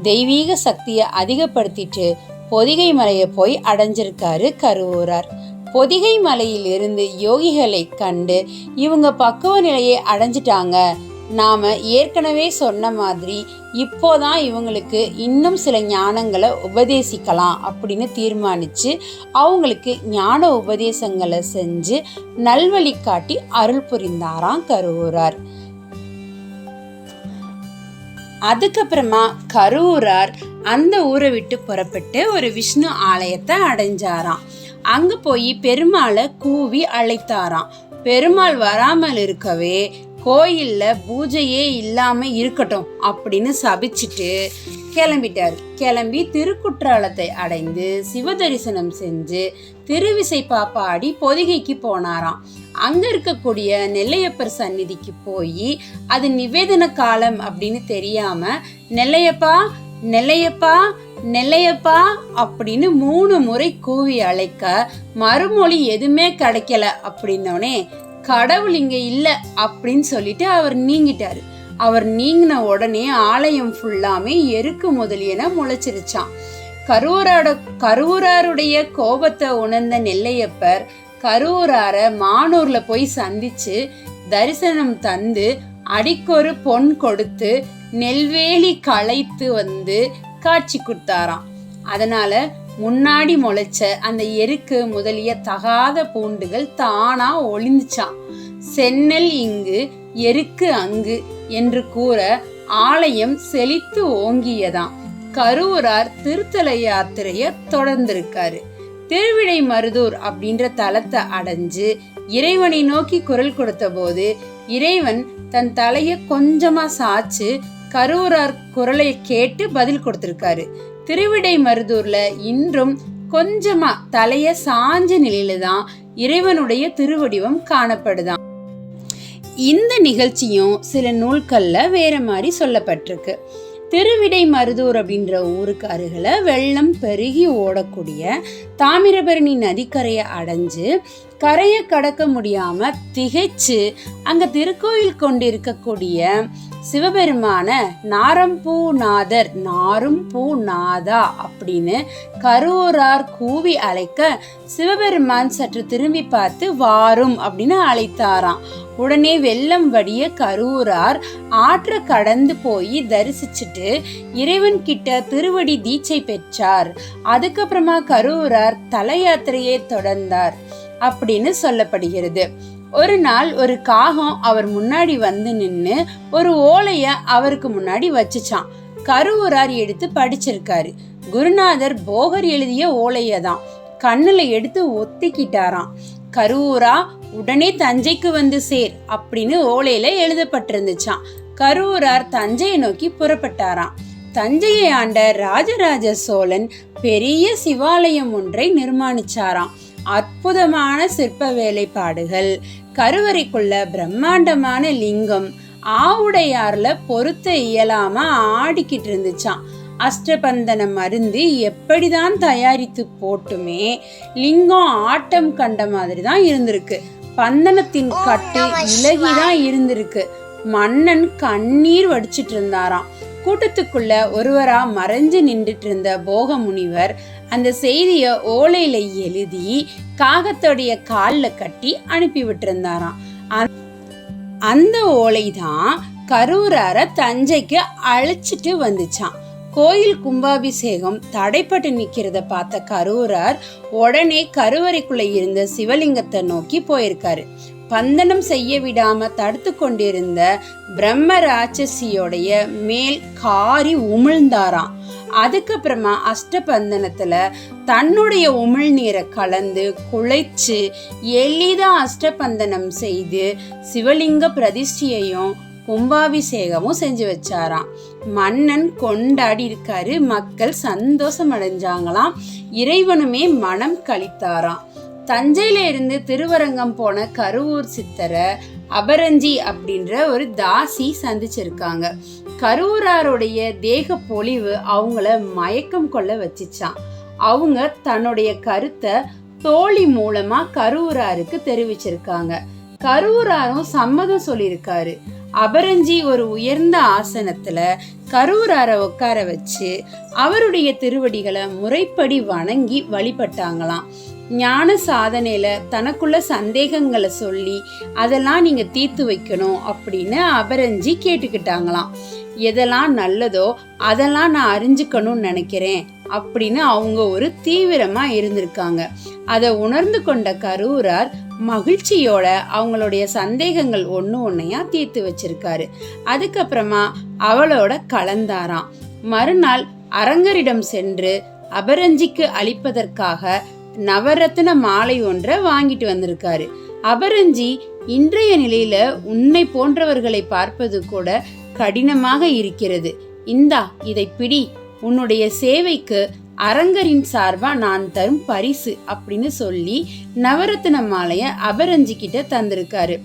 தெய்வீக சக்தியை அதிகப்படுத்திட்டு பொதிகை மலையை போய் அடைஞ்சிருக்காரு கருவூரார். பொதிகை மலையில் இருந்து யோகிகளை கண்டு இவங்க பக்குவ நிலையை அடைஞ்சிட்டாங்க, நாம ஏற்கனவே சொன்ன மாதிரி இப்போதான் இவங்களுக்கு இன்னும் சில ஞானங்களை உபதேசிக்கலாம் அப்படின்னு தீர்மானிச்சு அவங்களுக்கு ஞான உபதேசங்களை செஞ்சு நல்வழி காட்டி அருள் புரிந்தாராம் கருவூரார். அதுக்கப்புறமா கருவூரார் அந்த ஊரை விட்டு புறப்பட்டு ஒரு விஷ்ணு ஆலயத்தை அடைஞ்சாராம். அங்க போய் பெருமாளை கூவி அழைத்தாராம். பெருமாள் வராமல் இருக்கவே கோயில்ல பூஜையே இல்லாம இருக்கட்டும் அப்படின்னு சபிச்சுட்டு கிளம்பிட்டார். கிளம்பி திருக்குற்றாலத்தை அடைந்து சிவதரிசனம் செஞ்சு திருவிசைப்பா பாடி பொதிகைக்கு போனாராம். அங்க இருக்கக்கூடிய நெல்லையப்பர் சந்நிதிக்கு போய் அது நிவேதன காலம் அப்படின்னு தெரியாம நெல்லையப்பா நெல்லையப்பா நெல்லையப்பா அப்படின்னு 3 முறை கூவி அழைக்க மறுமொழி எதுவுமே கிடைக்கல. அப்படின்னோடனே கடவுள் இங்க இல்ல அப்படின்னு சொல்லிட்டு அவர் நீங்கிட்டாரு. அவர் நீங்கின உடனே ஆலயம் ஃபுல்லாமே எருக்கு முதலியன முளைச்சிருச்சான். கருவூராருடைய கோபத்தை உணர்ந்த நெல்லையப்பர் கருவூரார மானூர்ல போய் சந்திச்சு தரிசனம் தந்து அடிக்கொரு பொன் கொடுத்து நெல்வேலி களைத்து வந்து காட்சி கொடுத்தாராம். அதனால முன்னாடி முளைச்ச அந்த எருக்கு முதலிய தகாத பூண்டுகள் தானா ஒளிந்துச்சான். சென்னல் இங்கு எருக்கு அங்கு என்று கூற ஆலயம் செழித்து ஓங்கியதாம். கருவூரார் திருத்தல யாத்திரைய தொடர்ந்திருக்காரு. திருவிடை மருதூர் அப்படின்ற தலத்தை அடைஞ்சு இறைவனை நோக்கி குரல் கொடுத்த போது இறைவன் தன் தலைய கொஞ்சமா சாச்சு கருவூரார் குரலை கேட்டு பதில் கொடுத்திருக்காரு. திருவிடை மருதூர்ல இன்றும் கொஞ்சமா தலைய சாஞ்ச நிலையில தான் இறைவனுடைய திருவடிவம் காணப்படுதான். இந்த நிகழ்ச்சியும் சில நூல்கள்ல வேற மாதிரி சொல்லப்பட்டிருக்கு. திருவிடை மருதூர் அப்படின்ற ஊருக்கு அருகில வெள்ளம் பெருகி ஓடக்கூடிய தாமிரபரணி நதிக்கரையை அடைஞ்சு கரையை கடக்க முடியாம திகைச்சு அங்க திருக்கோயில் கொண்டு இருக்கக்கூடிய சிவபெருமான நாரம்பூநாதர் நாரும் பூ நாதா அப்படின்னு கருவூரார் கூவி அழைக்க சிவபெருமான் சற்று திரும்பி பார்த்து வாரும் அப்படின்னு அழைத்தாராம். உடனே வெள்ளம் வடிய கருவூரார் ஆற்ற கடந்து போய் தரிசிச்சுட்டு இறைவன் கிட்ட திருவடி தீட்சை பெற்றார். அதுக்கப்புறமா கருவூரார் தல யாத்திரையை தொடர்ந்தார் அப்படின்னு சொல்லப்படுகிறது. ஒரு நாள் ஒரு காகம் அவர் முன்னாடி வந்து நின்று ஒரு ஓலைய அவருக்கு முன்னாடி வச்சுச்சான். கருவூரார் எடுத்து படிச்சிருக்காரு. குருநாதர் போகர் எழுதிய ஓலையதான் கண்ணுல எடுத்து ஒத்திக்கிட்டாராம். கருவூரா, உடனே தஞ்சைக்கு வந்து சேர் அப்படின்னு ஓலையில எழுதப்பட்டிருந்துச்சான். கருவூரார் தஞ்சையை நோக்கி புறப்பட்டாராம். தஞ்சையை ஆண்ட ராஜராஜ சோழன் பெரிய சிவாலயம் ஒன்றை நிர்மாணிச்சாராம். அற்புதமான சிற்ப வேலைப்பாடுகள், கருவறைக்குள்ள பிரம்மாண்டமான லிங்கம் ஆவுடையார்ல பொருத்த இயலாம ஆடிக்கிட்டு இருந்துச்சான். அஷ்டபந்தன மருந்து எப்படிதான் தயாரித்து போட்டுமே லிங்கம் ஆட்டம் கண்ட மாதிரி தான் இருந்திருக்கு. பந்தனத்தின் கட்டு இலகிதான் இருந்திருக்கு. மன்னன் கண்ணீர் வடிச்சிட்டு இருந்தாராம். கூட்டத்துக்குள்ள ஒருவரா மறைஞ்சு நின்றுட்டு இருந்த போக முனிவர் அந்த செய்திய ஓலையில எழுதி காகத்தோடைய காலில் கட்டி அனுப்பி விட்டுருந்தாராம். அந்த ஓலைதான் கருவூரார தஞ்சைக்கு அழைச்சிட்டு வந்துச்சான். கோயில் கும்பாபிஷேகம் தடைப்பட்டு நிக்கிறத பார்த்த கருவூரார் உடனே கருவறைக்குள்ள இருந்த சிவலிங்கத்தை நோக்கி போயிருக்காரு. பந்தனம் செய்ய விடாம தடுத்து கொண்டிருந்த பிரம்ம ராட்சசியோடைய மேல் காரி உமிழ்ந்தாராம். அதுக்கப்புறமா அஷ்டபந்தனத்துல தன்னுடைய உமிழ்நீரை கலந்து குழைச்சு எளிதா அஷ்டபந்தனம் செய்து சிவலிங்க பிரதிஷ்டையையும் கும்பாபிஷேகமும் செஞ்சு வச்சாராம். மன்னன் கொண்டாடி இருக்காரு. மக்கள் சந்தோஷம் அடைஞ்சாங்களாம். இறைவனுமே மனம் கழித்தாராம். தஞ்சையில இருந்து திருவரங்கம் போன கருவூர் சித்தரை அபரஞ்சி அப்படின்ற ஒரு தாசி சந்திச்சிருக்காங்க. கருவூராருடைய தேக பொலிவு அவங்கள மயக்கம் கொள்ள வச்சுச்சான். அவங்க தன்னுடைய கருத்தை தோழி மூலமா கருவூராருக்கு தெரிவிச்சிருக்காங்க. கருவூராரும் சம்மதம் சொல்லியிருக்காரு. அபரஞ்சி ஒரு உயர்ந்த ஆசனத்துல கருவூரார உட்கார வச்சு அவருடைய திருவடிகளை முறைப்படி வணங்கி வழிபட்டாங்களாம். ஞான சாதனையில தனக்குள்ள சந்தேகங்களை சொல்லி அதெல்லாம் நீங்க தீர்த்து வைக்கணும் அப்படின்னு அபரஞ்சி கேட்டுக்கிட்டாங்களாம். எதெல்லாம் நல்லதோ அதெல்லாம் நான் அறிஞ்சுக்கணும்னு நினைக்கிறேன் அப்படின்னு அவங்க ஒரு தீவிரமா இருந்திருக்காங்க. அதை உணர்ந்து கொண்ட கருவூரார் மகிழ்ச்சியோட அவங்களுடைய சந்தேகங்கள் ஒன்னையா தீர்த்து வச்சிருக்காரு. அதுக்கப்புறமா அவளோட கலந்தாராம். மறுநாள் அரங்கரிடம் சென்று அபரஞ்சிக்கு அளிப்பதற்காக நவரத்ன மாலை ஒன்றை வாங்கிட்டு வந்திருக்காரு. அபரஞ்சி, இன்றைய நிலையில உன்னை போன்றவர்களை பார்ப்பது கூட கடினமாக இருக்கிறது. இந்தா, இதை பிடி, உன்னுடைய சேவைக்கு அரங்கரின் சார்பா நான் தரும் பரிசு அப்படின்னு சொல்லி நவரத்ன மாலைய அபரஞ்சி கிட்ட தந்திருக்காரு.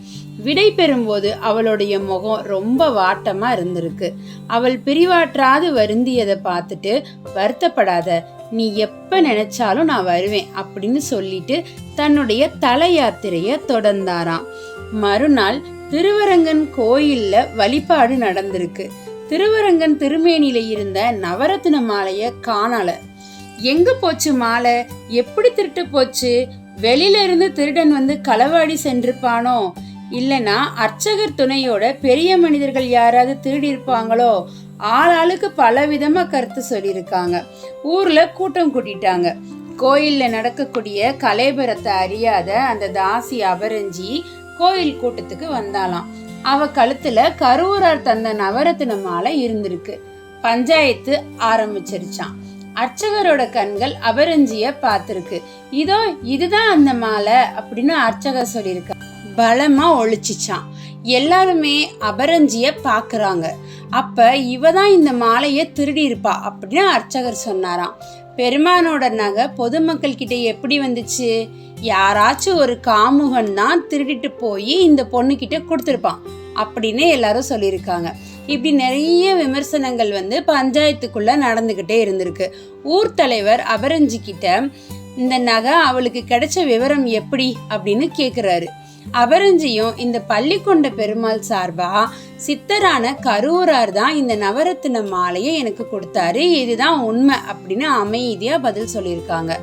விடை பெறும்போது அவளுடைய முகம் ரொம்ப வாட்டமா இருந்திருக்கு. அவள் பிரிவாற்றாது வருந்தியதை பார்த்துட்டு, வருத்தப்படாத, நீ எப்ப நினைச்சாலும் நான் வருவேன் அப்படின்னு சொல்லிட்டு தன்னுடைய தல யாத்திரைய தொடர்ந்தாராம். மறுநாள் திருவரங்கன் கோயில்ல வழிபாடு நடந்திருக்கு. திருவரங்கன் திருமேனில இருந்த நவரத்ன மாலைய காணல. எங்க போச்சு மாலை? எப்படி திருட்டு போச்சு? வெளியில இருந்து திருடன் வந்து களவாடி சென்றிருப்பானோ? இல்லனா அர்ச்சகர் துணையோட பெரிய மனிதர்கள் யாராவது திருடி இருப்பாங்களோ? ஆளாளுக்கு பல விதமா கருத்து சொல்லியிருக்காங்க. ஊர்ல கூட்டம் கூட்டிட்டாங்க. கோயில்ல நடக்கக்கூடிய கலைபரத்தை அறியாத அந்த தாசி அபரஞ்சி கோயில் கூட்டத்துக்கு வந்தாலாம். அவ கழுத்துல கருவூரார் தந்த நவரத்ன மாலை இருந்திருக்கு. பஞ்சாயத்து ஆரம்பிச்சிருச்சான். அர்ச்சகரோட கண்கள் அபரஞ்சிய பார்த்திருக்கு. இதோ இதுதான் அந்த மாலை அப்படின்னு அர்ச்சகர் சொல்லியிருக்க. பலமா ஒழிச்சிச்சான். எல்லாருமே அபரஞ்சிய பாக்குறாங்க. அப்ப இவதான் இந்த மாலைய திருடி இருப்பா அப்படின்னு அர்ச்சகர் சொன்னாராம். பெருமானோட நகை பொதுமக்கள் கிட்ட எப்படி வந்துச்சு? யாராச்சும் ஒரு காமுகன் தான் திருடிட்டு போய் இந்த பொண்ணு கிட்ட கொடுத்துருப்பான் அப்படின்னு எல்லாரும் சொல்லியிருக்காங்க. இப்படி நிறைய விமர்சனங்கள் பஞ்சாயத்துக்குள்ள நடந்துகிட்டே இருந்திருக்கு. ஊர் தலைவர் அபரஞ்சி கிட்ட இந்த நகை அவளுக்கு கிடைச்ச விவரம் எப்படி அப்படின்னு கேக்குறாரு. அபரஞ்சியும் இந்த பள்ளிக்கொண்ட பெருமாள் சார்பா சித்தரான கரூரார் தான் இந்த நவரத்தின மாலையை எனக்கு கொடுத்தாரு, இதுதான் உண்மை அப்படின்னு அமைதியா பதில் சொல்லியிருக்காங்க.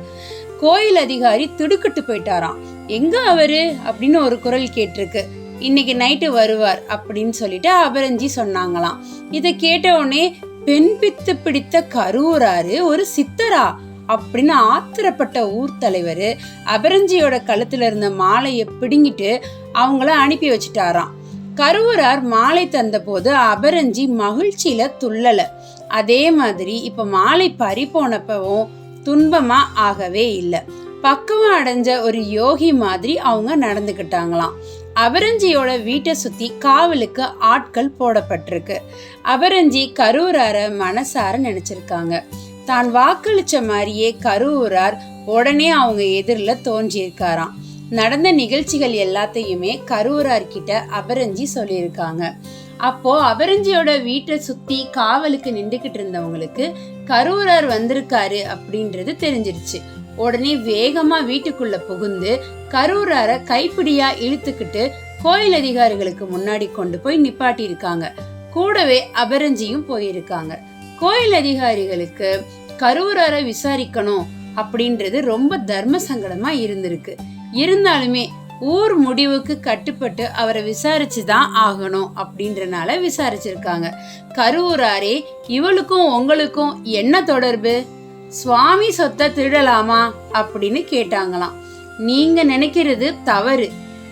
கோயில் அதிகாரி திடுக்கிட்டு போயிட்டாராம். எங்க அவரு அப்படின்னு ஒரு குரல் கேட்டிருக்கு. இன்னைக்கு நைட்டு வருவார் அப்படின்னு சொல்லிட்டு அபரஞ்சி சொன்னாங்களாம். இதை கேட்ட உடனே பெண் பித்து பிடித்த கரூராரு ஒரு சித்தரா அப்படின்னு ஆத்திரப்பட்ட ஊர் தலைவர் அபரஞ்சியோட கழுத்துல இருந்த மாலையை பிடுங்கிட்டு அவங்கள அனுப்பி வச்சுட்டாராம். கரூரார் மாலை தந்த போது அபரஞ்சி மகிழ்ச்சியில துள்ளல. அதே மாதிரி இப்ப மாலை பறி போனப்பவும் துன்பமா ஆகவே இல்லை. பக்குவம் அடைஞ்ச ஒரு யோகி மாதிரி அவங்க நடந்துக்கிட்டாங்களாம். அபரஞ்சியோட வீட்டை சுத்தி காவலுக்கு ஆட்கள் போடப்பட்டிருக்கு. அபரஞ்சி கரூரார மனசார நினைச்சிருக்காங்க. தான் வாக்களிச்ச மாதிரியே கரூரார் உடனே அவங்க எதிரில் தோன்றியிருக்காராம். நடந்த நிகழ்ச்சிகள் எல்லாத்தையுமே கரூரார் கிட்ட அபரஞ்சி சொல்லியிருக்காங்க. அப்போ அபரஞ்சியோட வீட்டை சுத்தி காவலுக்கு நின்றுகிட்டு இருந்தவங்களுக்கு கரூரார் வந்திருக்காரு அப்படின்றது தெரிஞ்சிருச்சு. உடனே வேகமா வீட்டுக்குள்ள புகுந்து கரூரார கைப்பிடியா இழுத்துக்கிட்டு கோயில் அதிகாரிகளுக்கு முன்னாடி கொண்டு போய் நிப்பாட்டி இருக்காங்க. கூடவே அபரஞ்சியும் போயிருக்காங்க. கோயில் அதிகாரிகளுக்கு கரூரார விசாரிக்கணும் அப்படின்றது ரொம்ப தர்ம சங்கடமா இருந்திருக்கு. இருந்தாலுமே ஊர் முடிவுக்கு கட்டுப்பட்டு அவரை விசாரிச்சுதான் ஆகணும் அப்படின்றனால விசாரிச்சிருக்காங்க. கரூராரே, இவளுக்கும் உங்களுக்கும் என்ன தொடர்பு? சுவாமி சொத்தை திருடலாமா அப்படின்னு கேட்டாங்களாம். நீங்க நினைக்கிறது தவறு.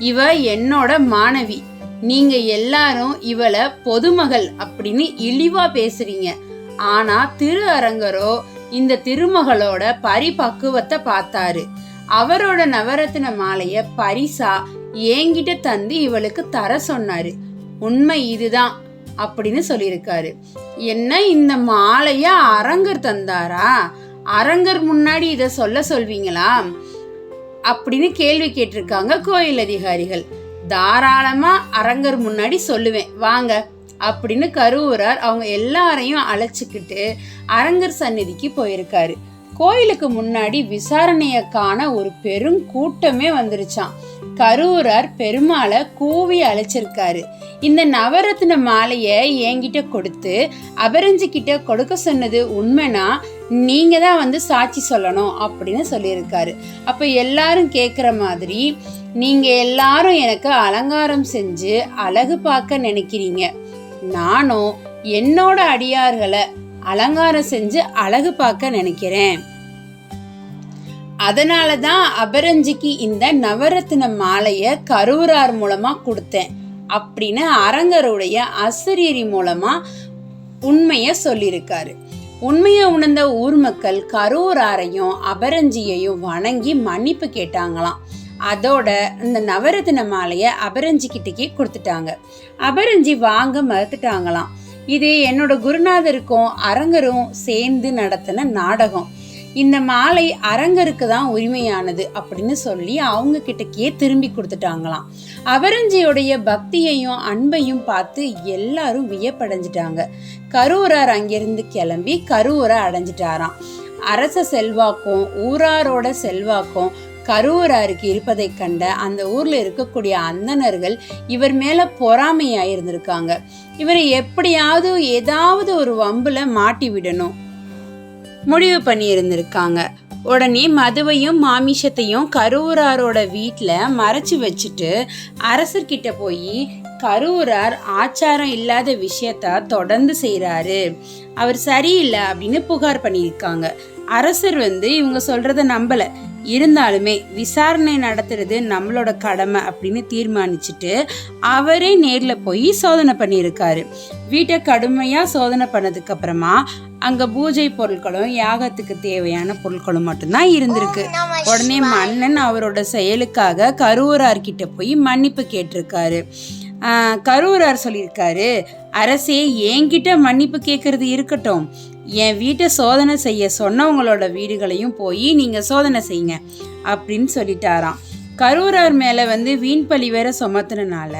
இவ என்னோட மாணவி. நீங்க எல்லாரும் இவளை பொதுமகள் அப்படின்னு இழிவா பேசுறீங்க. ஆனா திரு அரங்கரோ இந்த திருமகளோட பரிபக்குவத்தை பார்த்தாரு. அவரோட நவரத்தின மாலைய பரிசா என்கிட்ட தந்து இவளுக்கு தர சொன்னாரு. உண்மை இதுதான் அப்படின்னு சொல்லியிருக்காரு. என்ன, இந்த மாலைய அரங்கர் தந்தாரா? அரங்கர் முன்னாடி இத சொல்வீங்களா அப்படின்னு கேள்வி கேட்டிருக்காங்க கோயில் அதிகாரிகள். தாராளமா அரங்கர் முன்னாடி சொல்லுவேன், வாங்க அப்படின்னு கரூரார் அவங்க எல்லாரையும் அழைச்சிக்கிட்டு அரங்கர் சந்நிதிக்கு போயிருக்காரு. கோயிலுக்கு முன்னாடி விசாரணைய காண ஒரு பெரும் கூட்டமே வந்துருச்சான். கரூரார் பெருமாளை கூவி அழைச்சிருக்காரு. இந்த நவரத்தின மாலைய என்கிட்ட கொடுத்து அபரஞ்சி கிட்ட கொடுக்க சொன்னது உண்மைனா நீங்க தான் வந்து சாட்சி சொல்லணும் அப்படின்னு சொல்லியிருக்காரு. அப்ப எல்லாரும் கேட்குற மாதிரி, நீங்க எல்லாரும் எனக்கு அலங்காரம் செஞ்சு அழகு பார்க்க நினைக்கிறீங்க. நானும் என்னோட அடியார்களை அலங்காரம் செஞ்சு அழகு பார்க்க நினைக்கிறேன். அதனாலதான் அபரஞ்சிக்கு இந்த நவரத்தின மாலைய கரூரார் மூலமா கொடுத்தேன் அப்படின்னு அரங்கருடைய அசரீரி மூலமா உண்மைய சொல்லியிருக்காரு. உண்மையை உணர்ந்த ஊர் மக்கள் கரூராரையும் அபரஞ்சியையும் வணங்கி மன்னிப்பு கேட்டாங்களாம். அதோட இந்த நவரத்தின மாலைய அபரஞ்சி கிட்டக்கே கொடுத்துட்டாங்க. அபரஞ்சி வாங்க மறுத்துட்டாங்களாம். இது என்னோட குருநாதருக்கும் அரங்கரும் சேர்ந்து நடத்தின நாடகம். இந்த மாலை அரங்கருக்கு தான் உரிமையானது அப்படின்னு சொல்லி அவங்க கிட்டக்கே திரும்பி கொடுத்துட்டாங்களாம். அபரஞ்சியோடைய பக்தியையும் அன்பையும் பார்த்து எல்லாரும் வியப்படைஞ்சிட்டாங்க. கரூரார் அங்கிருந்து கிளம்பி கரூரை அடைஞ்சிட்டாராம். அரச செல்வாக்கும் ஊராரோட செல்வாக்கும் கரூராருக்கு இருப்பதை கண்ட அந்த ஊர்ல இருக்கக்கூடிய அந்தணர்கள் இவர் மேல பொறாமையா இருந்திருக்காங்க. இவரை எப்படியாவது ஏதாவது ஒரு வம்புல மாட்டி விடணும் முடிவு பண்ணி இருந்திருக்காங்க. உடனே மதுவையும் மாமிஷத்தையும் கரூராரோட வீட்டில் மறைச்சு வச்சுட்டு அரசர்கிட்ட போய் கரூரார் ஆச்சாரம் இல்லாத விஷயத்த தொடர்ந்து செய்கிறாரு, அவர் சரியில்லை அப்படின்னு புகார் பண்ணியிருக்காங்க. அரசர் இவங்க சொல்றத நம்பல. இருந்தாலுமே விசாரணை நடத்துறது நம்மளோட கடமை அப்படின்னு தீர்மானிச்சுட்டு அவரே நேர்ல போய் சோதனை பண்ணியிருக்காரு. வீட்டை கடுமையா சோதனை பண்ணதுக்கு அப்புறமா அங்க பூஜை பொருட்களும் யாகத்துக்கு தேவையான பொருட்களும் மட்டும்தான் இருந்திருக்கு. உடனே மன்னன் அவரோட செயலுக்காக கரூரார் கிட்ட போய் மன்னிப்பு கேட்டிருக்காரு. கரூரார் சொல்லியிருக்காரு, அரசே என்கிட்ட மன்னிப்பு கேட்கறது இருக்கட்டும், என் வீட்டை சோதனை செய்ய சொன்னவங்களோட வீடுகளையும் போய் நீங்கள் சோதனை செய்யுங்க அப்படின்னு சொல்லிட்டாராம். கரூரார் மேலே வீண் பழி வேற சுமத்துனால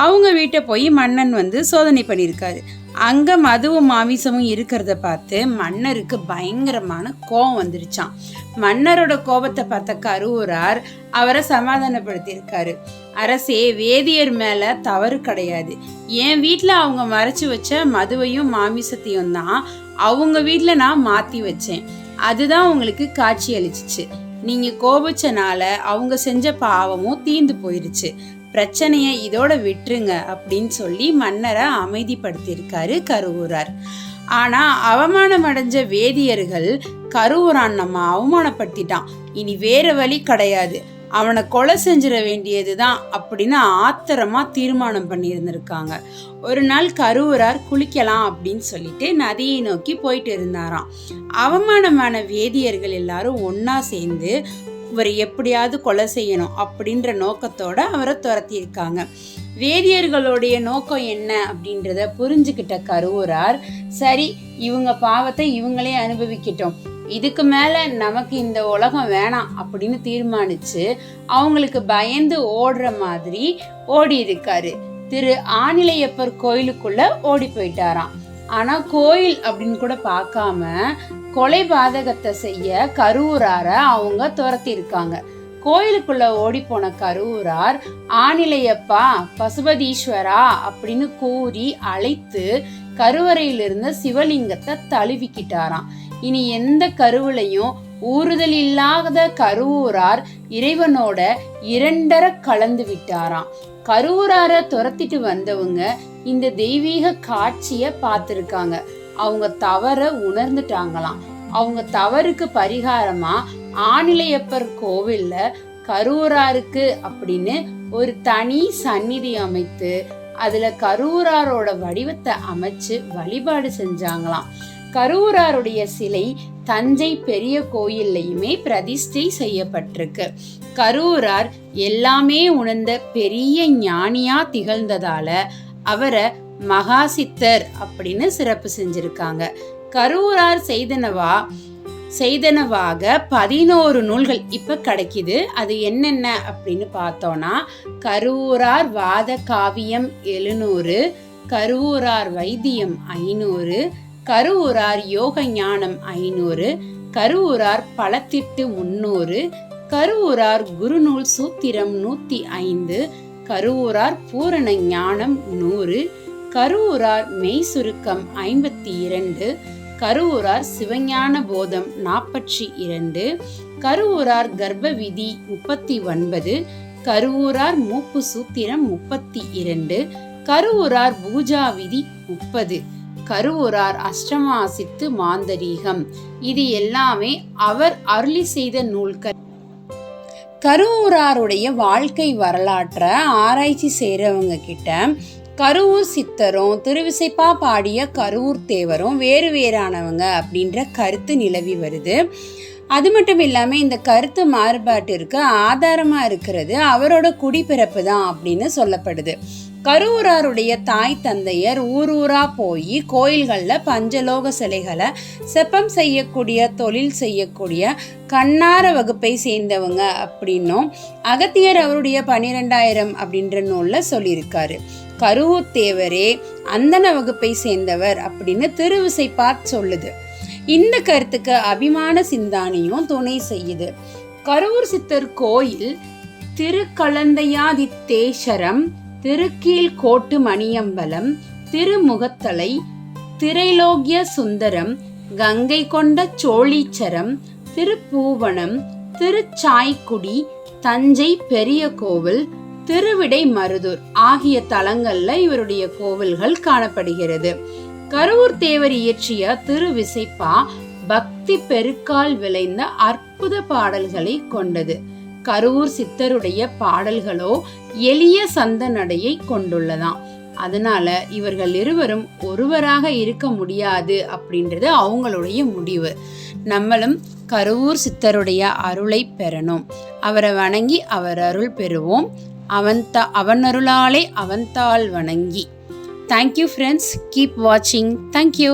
அவங்க வீட்டை போய் மன்னன் சோதனை பண்ணியிருக்காரு. அங்கே மதுவும் மாமிசமும் இருக்கிறத பார்த்து மன்னருக்கு பயங்கரமான கோபம் வந்துருச்சான். மன்னரோட கோபத்தை பார்த்த கருவூரார் அவரை சமாதானப்படுத்தியிருக்காரு. அரசே, வேதியர் மேலே தவறு கிடையாது. என் வீட்டில் அவங்க மறைச்சி வச்ச மதுவையும் மாமிசத்தையும் தான் அவங்க வீட்டில் நான் மாற்றி வச்சேன். அதுதான் உங்களுக்கு காட்சி அளிச்சிச்சு. நீங்கள் கோபிச்சனால அவங்க செஞ்ச பாவமும் தீர்ந்து போயிருச்சு. பிரச்சனையை இதோட விட்டுருங்க அப்படின்னு சொல்லி மன்னரை அமைதிப்படுத்தியிருக்காரு கருவூரார். ஆனால் அவமானம் அடைஞ்ச வேதியர்கள், கருவூரான் நம்ம அவமானப்படுத்திட்டான், இனி வேற வழி கிடையாது, அவனை கொலை செஞ்சிட வேண்டியது தான் அப்படின்னு ஆத்திரமாக தீர்மானம் பண்ணியிருந்திருக்காங்க. ஒரு நாள் கருவூரார் குளிக்கலாம் அப்படின்னு சொல்லிட்டு நதியை நோக்கி போயிட்டு இருந்தாராம். அவமானமான வேதியர்கள் எல்லாரும் ஒன்றா சேர்ந்து இவரை எப்படியாவது கொலை செய்யணும் அப்படின்ற நோக்கத்தோட அவரை துரத்தியிருக்காங்க. வேதியர்களுடைய நோக்கம் என்ன அப்படின்றத புரிஞ்சுக்கிட்ட கருவூரார், சரி இவங்க பாவத்தை இவங்களே அனுபவிக்கட்டும், இதுக்கு மேல நமக்கு இந்த உலகம் வேணாம் அப்படின்னு தீர்மானிச்சு அவங்களுக்கு பயந்து ஓடுற மாதிரி ஓடி இருக்காரு. திரு ஆனிலையப்பர் கோயிலுக்குள்ள ஓடி போயிட்டாராம். ஆனா கோயில் அப்படின்னு கூட பார்க்காம கொலை பாதகத்தை செய்ய கருவூராரை அவங்க துரத்தி இருக்காங்க. கோயிலுக்குள்ள ஓடி போன கருவூரார், ஆனிலையப்பா, பசுபதீஸ்வரா அப்படின்னு கூறி அழைத்து கருவறையிலிருந்த சிவலிங்கத்தை தழுவிக்கிட்டாராம். இனி எந்த கருவிலையும் ஊறுதல் இல்லாத கருவூரார் இறைவனோட இரண்டர கலந்து விட்டாராம். கருவூராரை துரத்திட்டு வந்தவங்க இந்த தெய்வீக காட்சிய பார்த்துருக்காங்க. அவங்க தவற உணர்ந்துட்டாங்களாம். அவங்க தவறுக்கு பரிகாரமா ஆனிலையப்பர் கோவில்ல கருவூராருக்கு அப்படின்னு ஒரு தனி சந்நிதி அமைத்து அதுல கருவூராரோட வடிவத்தை அமைச்சு வழிபாடு செஞ்சாங்களாம். கருவூராருடைய சிலை தஞ்சை பெரிய கோயில்லையுமே பிரதிஷ்டை செய்யப்பட்டிருக்கு. கருவூரார் எல்லாமே உணர்ந்த பெரிய ஞானியா திகழ்ந்ததால அவரை மகாசித்தர் அப்படின்னு சிறப்பு செஞ்சிருக்காங்க. கருவூரார் செய்தனவாக 11 நூல்கள் இப்ப கிடைக்குது. அது என்னென்ன அப்படின்னு பார்த்தோம்னா, கருவூரார் வாத காவியம் 700, கருவூரார் வைத்தியம் 500, கருவூரார் யோக ஞானம் 500, கருவூரார் பலத்திட்டு 300, கருவூரார் குருநூல் சூத்திரம் 105, கருவூரார் பூரண ஞானம் 100, கருவூரார் மெய் சுருக்கம் 52, கருவூரார் சிவஞான போதம் 42, கருவூரார் கர்ப்ப விதி 39, கருவூரார் மூப்பு சூத்திரம் 32, கருவூரார் பூஜா விதி 30, கருவூரார் அஷ்டமாசித்து மாந்தரீகம். இது எல்லாமே அவர் அருளி செய்த நூல்கள். கருவூராருடைய வாழ்க்கை வரலாற்றை ஆராய்ச்சி செய்கிறவங்க கிட்ட கருவூர் சித்தரும் திருவிசைப்பா பாடிய கருவூர் தேவரும் வேறு வேறானவங்க அப்படின்ற கருத்து நிலவி வருது. அது மட்டும் இல்லாமல் இந்த கருத்து மாறுபாட்டிற்கு ஆதாரமாக இருக்கிறது அவரோட குடிப்பிறப்பு தான் அப்படின்னு சொல்லப்படுது. கருவூராருடைய தாய் தந்தையர் ஊரூரா போய் கோயில்களில் பஞ்சலோக சிலைகளை செப்பம் செய்யக்கூடிய தொழில் செய்யக்கூடிய கண்ணார வகுப்பை சேர்ந்தவங்க அப்படின்னும் அகத்தியர் அவருடைய 12,000 அப்படின்ற நூலில் சொல்லியிருக்காரு. கருவூர் தேவரே அந்தன வகுப்பை சேர்ந்தவர் அப்படின்னு திருவிசைப்பா சொல்லுது. இந்த கருத்துக்கு அபிமான சிந்தானியும் துணை செய்யுது. கருவூர் சித்தர் கோயில் திருக்கலந்தையாதித்தேஸ்வரம், திருக்கீழ் கோட்டு மணியம்பலம், திருமுகத்தலை, திரைலோக்கிய சுந்தரம், கங்கை கொண்ட சோழீச்சரம், திருப்பூவனம், திருச்சாய்க்குடி, தஞ்சை பெரிய கோவில், திருவிடை மருதூர் ஆகிய தலங்கள்ல இவருடைய கோவில்கள் காணப்படுகிறது. கருவூர் தேவர் இயற்றிய திருவிசைப்பா பக்தி பெருக்கால் விளைந்த அற்புத பாடல்களை கொண்டது. கருவூர் சித்தருடைய பாடல்களோ எளிய சந்த நடையை கொண்டுள்ளதாம். அதனால இவர்கள் இருவரும் ஒருவராக இருக்க முடியாது அப்படின்றது அவங்களுடைய முடிவு. நம்மளும் கருவூர் சித்தருடைய அருளை பெறணும். அவரை வணங்கி அவர் அருள் பெறுவோம். அவன் அருளாலே அவன்தாள் வணங்கி. தேங்க்யூ ஃப்ரெண்ட்ஸ், கீப் வாட்சிங். தேங்க்யூ.